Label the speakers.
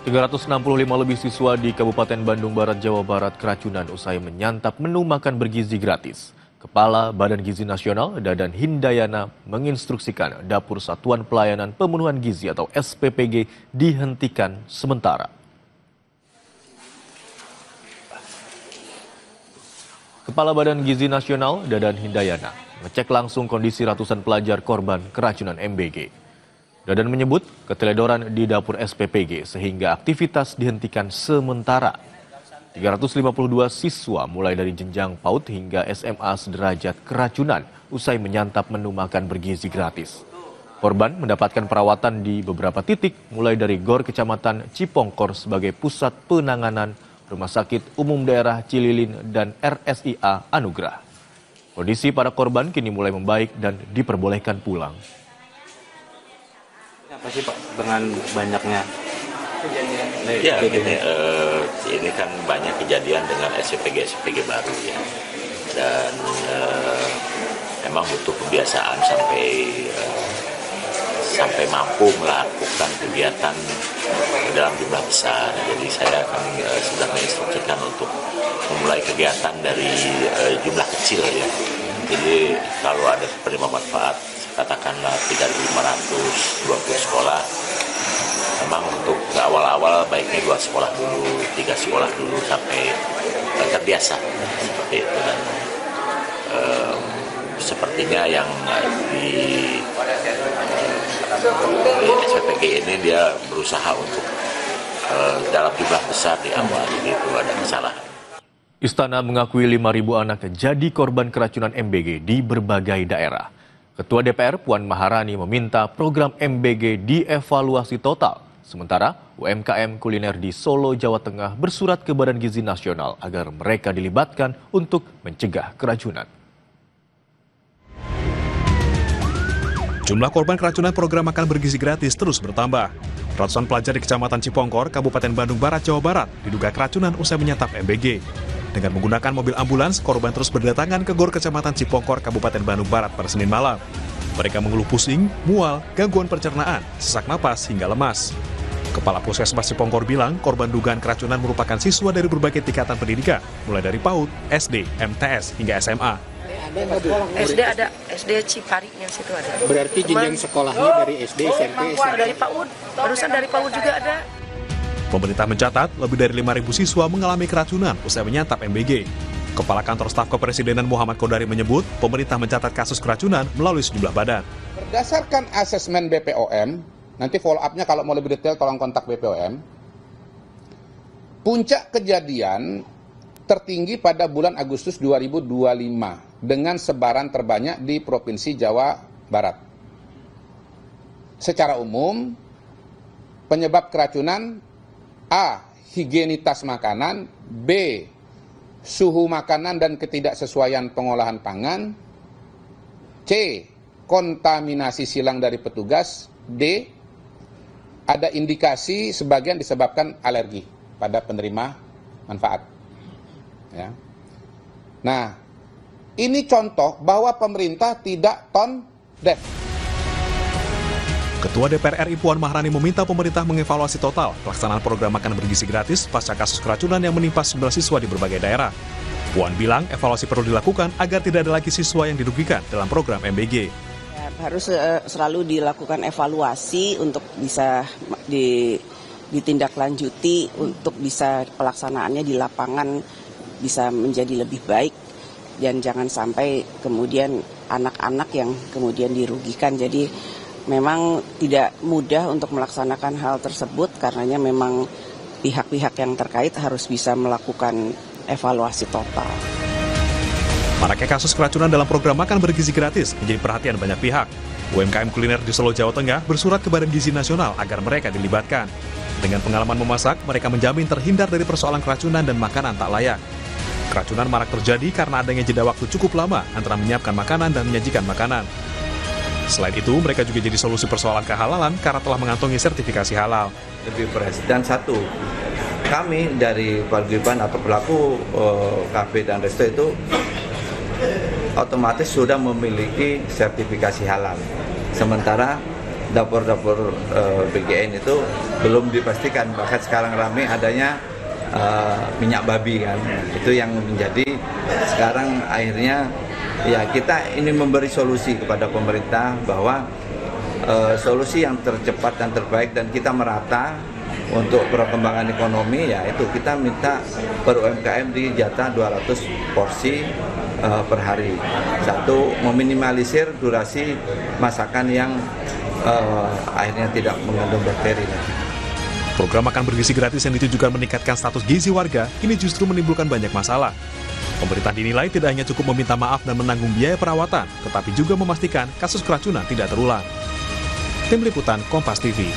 Speaker 1: 365 lebih siswa di Kabupaten Bandung Barat, Jawa Barat keracunan usai menyantap menu makan bergizi gratis. Kepala Badan Gizi Nasional, Dadan Hindayana, menginstruksikan Dapur Satuan Pelayanan Pemenuhan Gizi atau SPPG dihentikan sementara. Kepala Badan Gizi Nasional, Dadan Hindayana, ngecek langsung kondisi ratusan pelajar korban keracunan MBG. Dadan menyebut keteledoran di dapur SPPG sehingga aktivitas dihentikan sementara. 352 siswa mulai dari jenjang PAUD hingga SMA sederajat keracunan usai menyantap menu makan bergizi gratis. Korban mendapatkan perawatan di beberapa titik mulai dari GOR Kecamatan Cipongkor sebagai pusat penanganan Rumah Sakit Umum Daerah Cililin dan RSIA Anugrah. Kondisi para korban kini mulai membaik dan diperbolehkan pulang.
Speaker 2: Apa sih Pak dengan banyaknya kejadian?
Speaker 3: Ya gini, ini kan banyak kejadian dengan SPPG baru ya, dan memang butuh kebiasaan sampai mampu melakukan kegiatan dalam jumlah besar. Jadi saya akan sudah menginstruksikan untuk memulai kegiatan dari jumlah kecil ya. Jadi kalau ada penerima manfaat katakanlah 3.520 sekolah, memang untuk awal-awal baiknya 2 sekolah dulu, 3 sekolah dulu sampai terbiasa seperti itu. Dan sepertinya yang di SPPG ini dia berusaha untuk dalam jumlah besar di awal, jadi itu ada kesalahan.
Speaker 1: Istana mengakui 5.000 anak jadi korban keracunan MBG di berbagai daerah. Ketua DPR Puan Maharani meminta program MBG dievaluasi total. Sementara UMKM kuliner di Solo, Jawa Tengah bersurat ke Badan Gizi Nasional agar mereka dilibatkan untuk mencegah keracunan.
Speaker 4: Jumlah korban keracunan program makan bergizi gratis terus bertambah. Ratusan pelajar di Kecamatan Cipongkor, Kabupaten Bandung Barat, Jawa Barat diduga keracunan usai menyantap MBG. Dengan menggunakan mobil ambulans, korban terus berdatangan ke GOR Kecamatan Cipongkor, Kabupaten Bandung Barat pada Senin malam. Mereka mengeluh pusing, mual, gangguan pencernaan, sesak napas, hingga lemas. Kepala Puskesmas Cipongkor bilang korban dugaan keracunan merupakan siswa dari berbagai tingkatan pendidikan, mulai dari PAUD, SD, MTS, hingga SMA.
Speaker 5: SD ada, SD Ciparinya situ ada.
Speaker 2: Berarti jenjang sekolahnya dari SD, SMP, SMA?
Speaker 5: Dari PAUD, barusan dari PAUD juga ada.
Speaker 4: Pemerintah mencatat lebih dari 5.000 siswa mengalami keracunan usai menyantap MBG. Kepala Kantor Staf Kepresidenan Muhammad Kodari menyebut pemerintah mencatat kasus keracunan melalui sejumlah badan.
Speaker 6: Berdasarkan asesmen BPOM, nanti follow up-nya kalau mau lebih detail tolong kontak BPOM. Puncak kejadian tertinggi pada bulan Agustus 2025 dengan sebaran terbanyak di Provinsi Jawa Barat. Secara umum, penyebab keracunan A. Higienitas makanan, B. Suhu makanan dan ketidaksesuaian pengolahan pangan, C. Kontaminasi silang dari petugas, D. Ada indikasi sebagian disebabkan alergi pada penerima manfaat. Ya. Nah, ini contoh bahwa pemerintah tidak tone deaf.
Speaker 4: Ketua DPR RI Puan Maharani meminta pemerintah mengevaluasi total pelaksanaan program makan bergizi gratis pasca kasus keracunan yang menimpa 11 siswa di berbagai daerah. Puan bilang evaluasi perlu dilakukan agar tidak ada lagi siswa yang dirugikan dalam program MBG.
Speaker 7: Harus selalu dilakukan evaluasi untuk bisa ditindaklanjuti, untuk bisa pelaksanaannya di lapangan bisa menjadi lebih baik. Dan jangan sampai kemudian anak-anak yang kemudian dirugikan. Jadi memang tidak mudah untuk melaksanakan hal tersebut karenanya memang pihak-pihak yang terkait harus bisa melakukan evaluasi total.
Speaker 4: Maraknya kasus keracunan dalam program makan bergizi gratis menjadi perhatian banyak pihak. UMKM kuliner di Solo, Jawa Tengah bersurat ke Badan Gizi Nasional agar mereka dilibatkan. Dengan pengalaman memasak, mereka menjamin terhindar dari persoalan keracunan dan makanan tak layak. Keracunan marak terjadi karena adanya jeda waktu cukup lama antara menyiapkan makanan dan menyajikan makanan. Selain itu, mereka juga jadi solusi persoalan kehalalan karena telah mengantongi sertifikasi halal.
Speaker 8: Lebih beres. Dan satu, kami dari paguyuban atau pelaku kafe dan resto itu otomatis sudah memiliki sertifikasi halal. Sementara dapur-dapur BGN itu belum dipastikan, bahkan sekarang ramai adanya minyak babi kan. Itu yang menjadi sekarang akhirnya ya kita ini memberi solusi kepada pemerintah bahwa solusi yang tercepat dan terbaik dan kita merata untuk perkembangan ekonomi, ya itu kita minta per UMKM di jatah 200 porsi per hari. Satu, meminimalisir durasi masakan yang akhirnya tidak mengandung bakteri.
Speaker 4: Program makan bergizi gratis yang ditujukan meningkatkan status gizi warga ini justru menimbulkan banyak masalah. Pemerintah dinilai tidak hanya cukup meminta maaf dan menanggung biaya perawatan, tetapi juga memastikan kasus keracunan tidak terulang. Tim Liputan Kompas TV.